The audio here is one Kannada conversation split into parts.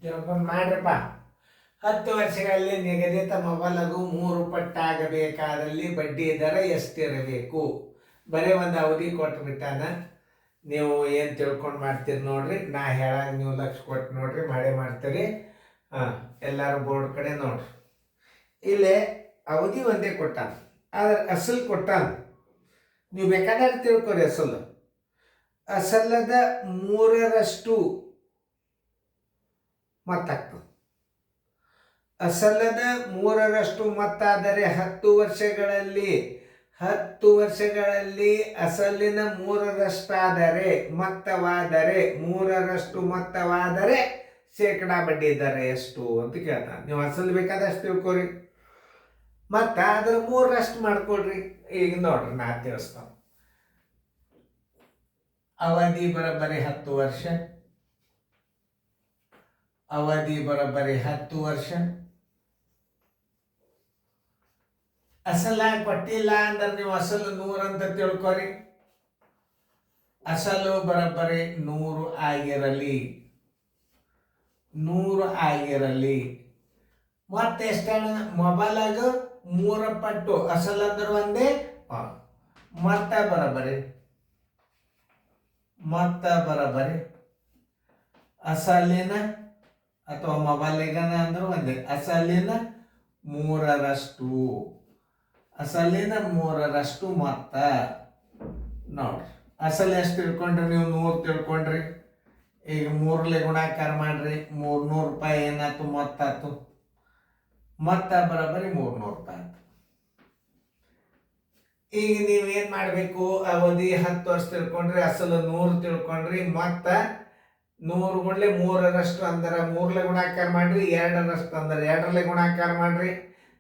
ತಿಳ್ಕೊಂಡು ಮಾಡ್ರಪ್ಪ. 10 ವರ್ಷಗಳಲ್ಲಿ ನಿಗದಿತ ಮೊಬಲಗು 3 ಪಟ್ಟಾಗಬೇಕಾದಲ್ಲಿ ಬಡ್ಡಿ ದರ ಎಷ್ಟಿರಬೇಕು? ಬರೀ ಒಂದು ಅವಧಿ ಕೊಟ್ಬಿಟ್ಟಾನ. ನೀವು ಏನು ತಿಳ್ಕೊಂಡು ಮಾಡ್ತೀರಿ ನೋಡ್ರಿ. ನಾ ಹೇಳಾಗ ನೀವು ಲಕ್ಷ ಕೊಟ್ಟು ನೋಡ್ರಿ, ಮಾಡೇ ಮಾಡ್ತೀರಿ. ಎಲ್ಲರೂ ಬೋರ್ಡ್ ಕಡೆ ನೋಡ್ರಿ. ಇಲ್ಲೇ ಅವಧಿ ಒಂದೇ ಕೊಟ್ಟಾನ, ಆದ್ರೆ ಅಸಲು ಕೊಟ್ಟಾನ. ನೀವು ಬೇಕಾದ್ರೆ ತಿಳ್ಕೊರಿ. ಅಸಲದ 3ರಷ್ಟು ಮತ್ತಾಗ್ತದೆ. ಅಸಲದ 3ರಷ್ಟು ಮತ್ತಾದರೆ 10 ವರ್ಷಗಳಲ್ಲಿ ಅಸಲಿನ 3ರಷ್ಟಾದರೆ ಮೊತ್ತವಾದರೆ 3ರಷ್ಟು ಮೊತ್ತವಾದರೆ ಶೇಕಡಾ ಬಡ್ಡಿ ದರ ಎಷ್ಟು ಅಂತ ಕೇಳ್ತಾನೆ. ನೀವು ಅಸಲು ಬೇಕಾದಷ್ಟು ತಿಳ್ಕೊರಿ, ಮತ್ತು ಅದ್ರ 3ರಷ್ಟು ಮಾಡ್ಕೊಡ್ರಿ. ಈಗ ನೋಡ್ರಿ, ನಾ ತಿಳಿಸ್ತಾನೆ. ಅವಧಿ ಬರೋಬ್ಬರಿ 10 ವರ್ಷ. ಅವಧಿ ಬರೋಬ್ಬರಿ 10 ವರ್ಷ. ಅಸಲ ಕೊಟ್ಟಿಲ್ಲ ಅಂದ್ರೆ ನೀವು ಅಸಲು 100 ಅಂತ ತಿಳ್ಕೊರಿ. ಅಸಲು ಬರೋಬ್ಬರಿ 100 ಆಗಿರಲಿ. 100 ಆಗಿರಲಿ. ಮತ್ತೆ ಎಷ್ಟಣ? ಮೊಬೈಲಾಗ 3 ಪಟ್ಟು ಅಸಲು ಅಂದ್ರೆ ಒಂದೇ. ಮೊತ್ತ ಬರೋಬ್ಬರಿ ಅಸಲಿನ ಅಥವಾ ಮೊಬೈಲಿಗನ ಅಂದ್ರೆ ಒಂದೇ. ಅಸಲಿನ 3ರಷ್ಟು. ಅಸಲಿನ 3ರಷ್ಟು ಮೊತ್ತ ನೋಡ್ರಿ. ಅಸಲು ಎಷ್ಟು ತಿಳ್ಕೊಂಡ್ರಿ ನೀವು? 100 ತಿಳ್ಕೊಂಡ್ರಿ. ಈಗ 3ಲೆ ಗುಣಾಕಾರ ಮಾಡ್ರಿ. 300 ರೂಪಾಯಿ ಏನಾಯ್ತು? ಮೊತ್ತ ಆಯ್ತು. ಮೊತ್ತ ಬರೋಬ್ಬರಿ 300 ರೂಪಾಯಿ ಆಯ್ತು. ಈಗ ನೀವೇನು ಮಾಡಬೇಕು? ಅವಧಿ 10 ವರ್ಷ ತಿಳ್ಕೊಂಡ್ರಿ, ಅಸಲು 100 ತಿಳ್ಕೊಂಡ್ರಿ, ಮೊತ್ತ 100 ಗುಂಡ್ಲೆ 3ರಷ್ಟು ಅಂದ್ರೆ 3ಲೆ ಗುಣಾಕಾರ ಮಾಡ್ರಿ. 2ರಷ್ಟು ಅಂದ್ರೆ 2ರಲ್ಲೇ ಗುಣಾಕಾರ ಮಾಡ್ರಿ.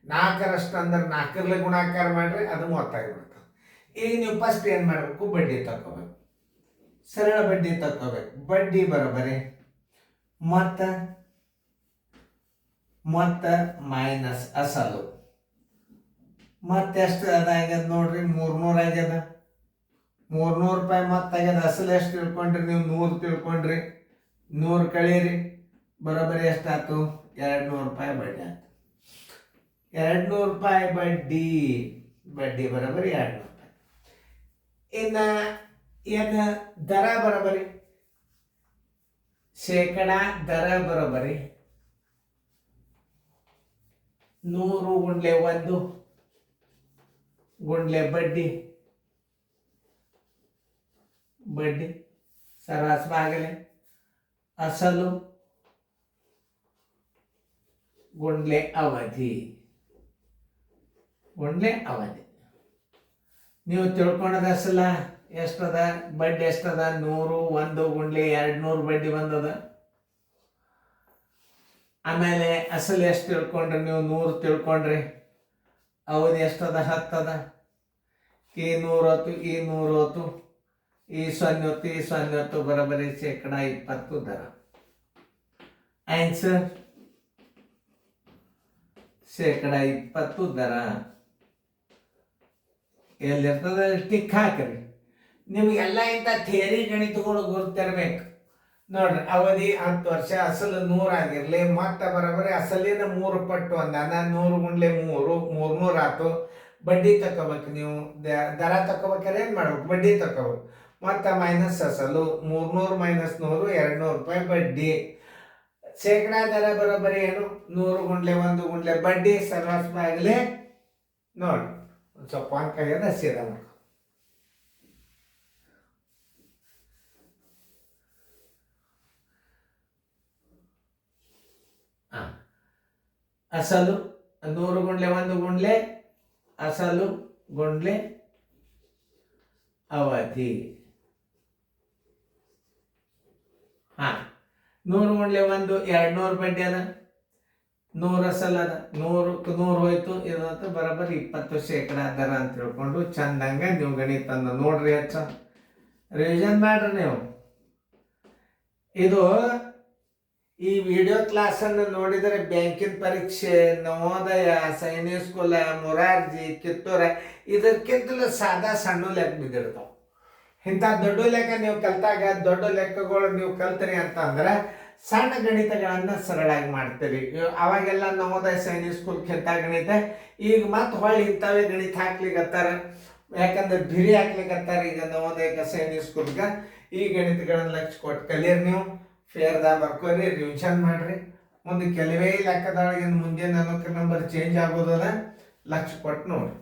4ರಷ್ಟು ಅಂದ್ರೆ 4ರಲ್ಲೇ ಗುಣಾಕಾರ ಮಾಡ್ರಿ. ಅದು ಮೊತ್ತ ಆಗಿಬಿಡ್ತದೆ. ಈಗ ನೀವು ಫಸ್ಟ್ ಏನು ಮಾಡಬೇಕು? ಬಡ್ಡಿ ತಗೋಬೇಕು. ಸರಳ ಬಡ್ಡಿ ತಗೋಬೇಕು. ಬಡ್ಡಿ ಬರೋಬ್ಬರಿ ಮೊತ್ತ ಮೈನಸ್ ಅಸಲು. ಮತ್ತೆಷ್ಟು ಅದಾಗ್ಯದ ನೋಡ್ರಿ? 300 ಆಗ್ಯದ. 300 ರೂಪಾಯಿ ಮೊತ್ತ ಆಗ್ಯದ. ಅಸಲು ಎಷ್ಟು ತಿಳ್ಕೊಂಡ್ರಿ ನೀವು? 100 ತಿಳ್ಕೊಂಡ್ರಿ. 100 ಕಳೀರಿ, ಬರೋಬ್ಬರಿ ಎಷ್ಟಾಯ್ತು? 200 ರೂಪಾಯಿ ಬಡ್ಡಿ ಆಯ್ತು. 200 ರೂಪಾಯಿ ಬಡ್ಡಿ ಬರೋಬ್ಬರಿ 200 ರೂಪಾಯಿ. ಇನ್ನು ಏನು ದರ ಬರೋಬ್ಬರಿ? ಶೇಕಡಾ ದರ ಬರೋಬ್ಬರಿ 100 ಗುಂಡ್ಲೆ 1 ಗುಂಡ್ಲೆ ಬಡ್ಡಿ ಸರಾಸರಿ ಅಸಲು ಗುಂಡ್ಲೆ ಅವಧಿ. ನೀವು ತಿಳ್ಕೊಂಡದ ಅಸಲ ಎಷ್ಟದ? ಬಡ್ಡಿ ಎಷ್ಟದ? 100. 1 ಗುಂಡ್ಲೆ 200 ಬಡ್ಡಿ ಬಂದದ. ಆಮೇಲೆ ಅಸಲು ಎಷ್ಟು ತಿಳ್ಕೊಂಡ್ರಿ ನೀವು? 100 ತಿಳ್ಕೊಂಡ್ರಿ. ಅವಧಿ ಎಷ್ಟದ? 10 ಅದ. ಈ 100 ಹೊತ್ತು, ಈ 100 ಹೊತ್ತು, ಈ 0 ಹೊತ್ತು, ಈ 0 ಹೊತ್ತು, ಬರೋಬ್ಬರಿ ಶೇಕಡಾ 20 ದರ. ಆನ್ಸರ್ ಶೇಕಡಾ 20 ದರ. ಎಲ್ಲಿರ್ತದ ಟಿಕ್ ಹಾಕ್ರಿ. ನಿಮಗೆಲ್ಲ ಇಂಥ ಥಿಯರಿ ಗಣಿತಗಳು ಗುರುತಿರ್ಬೇಕು ನೋಡ್ರಿ. ಅವಧಿ 10 ವರ್ಷ, ಅಸಲು 100 ಆಗಿರ್ಲಿ, ಮೊತ್ತ ಬರೋಬ್ಬರಿ ಅಸಲಿನ 3 ಪಟ್ಟು ಅಂದಾನ. 100 ಗುಂಡ್ಲೆ 3 300 ಆಯ್ತು. ಬಡ್ಡಿ ತಗೋಬೇಕು ನೀವು. ದರ ತಗೋಬೇಕಾದ್ರೆ ಏನು ಮಾಡ್ಬೇಕು? ಬಡ್ಡಿ ತಗೋಬೇಕು. ಮೊತ್ತ ಮೈನಸ್ ಅಸಲು. 300 ಮೈನಸ್ 100 200 ರೂಪಾಯಿ ಬಡ್ಡಿ. ಶೇಕಡಾ ದರ ಬರೋಬ್ಬರಿ ಏನು? 100 ಗುಂಡ್ಲೆ 1 ಗುಂಡ್ಲೆ ಬಡ್ಡಿ ಸರಾಸರಿ ಆಗಲಿ. ನೋಡಿ, ಒಂದು ಸ್ವಲ್ಪ ಅಂಕ ಆಗ್ಯದ, ಸೀದಾ ಮಾಡ್ಕೊ. ಅಸಲು 100 ಗುಂಡ್ಲೆ 1 ಗುಂಡ್ಲೆ ಅಸಲು ಗುಂಡ್ಲೆ ಅವಧಿ. 100 ಗುಂಡ್ಲೆ 1 200 ಬಡ್ಡಿ ಅದ. 100 ಅಸಲು ಅದ. 100 ಹೋಯ್ತು. ಇದಂತ ಬರೋಬ್ಬರಿ 20 ಶೇಕಡಾ ದರ ಅಂತ ತಿಳ್ಕೊಂಡು ಚಂದಂಗ ನೀವು ಗಣಿತಂದು ನೋಡ್ರಿ. ರಿವಿಷನ್ ಮಾಡ್ರಿ ನೀವು. ಇದು ಈ ವಿಡಿಯೋ ಕ್ಲಾಸನ್ನು ನೋಡಿದರೆ ಬ್ಯಾಂಕಿನ ಪರೀಕ್ಷೆ, ನವೋದಯ, ಸೈನಿಕ್ ಸ್ಕೂಲ, ಮೊರಾರ್ಜಿ, ಕಿತ್ತೂರ ಇದಕ್ಕಿಂತಲೂ ಸಾದಾ ಸಣ್ಣ ಲೆಕ್ಕ ಬಿದ್ದಿರ್ತಾವೆ. ಇಂಥ ದೊಡ್ಡ ಲೆಕ್ಕ ನೀವು ಕಲ್ತಾಗ, ದೊಡ್ಡ ಲೆಕ್ಕಗಳು ನೀವು ಕಲ್ತ್ರಿ ಅಂತಂದ್ರೆ ಸಣ್ಣ ಗಣಿತಗಳನ್ನು ಸರಳಾಗಿ ಮಾಡ್ತೀರಿ. ಅವಾಗೆಲ್ಲ ನವೋದಯ ಸೈನಿಕ್ ಸ್ಕೂಲ್ ಕೆಟ್ಟ ಗಣಿತ, ಈಗ ಮತ್ತೆ ಹೊಳ್ಳಿ ಇಂಥವೇ ಗಣಿತ ಹಾಕ್ಲಿಕ್ಕತ್ತಾರ. ಯಾಕಂದ್ರೆ ಬಿರಿ ಹಾಕ್ಲಿಕ್ಕತ್ತಾರ ಈಗ ನವೋದಯಕ್ಕೆ ಸೈನಿಕ್ ಸ್ಕೂಲ್ಗೆ. ಈ ಗಣಿತಗಳನ್ನ ಲಕ್ಷ ಕೊಟ್ಟು ಕಲಿಯರಿ. ನೀವು ಫೇರ್ದಾಗ ಬರ್ಕೋರಿ, ರಿವಿಷನ್ ಮಾಡ್ರಿ. ಮುಂದೆ ಕೆಲವೇ ಲೆಕ್ಕದೊಳಗಿನ ಮುಂದಿನ ಅನುಕ್ರಮ ನಂಬರ್ ಚೇಂಜ್ ಆಗೋದದ, ಲಕ್ಷ ಕೊಟ್ಟು ನೋಡ್ರಿ.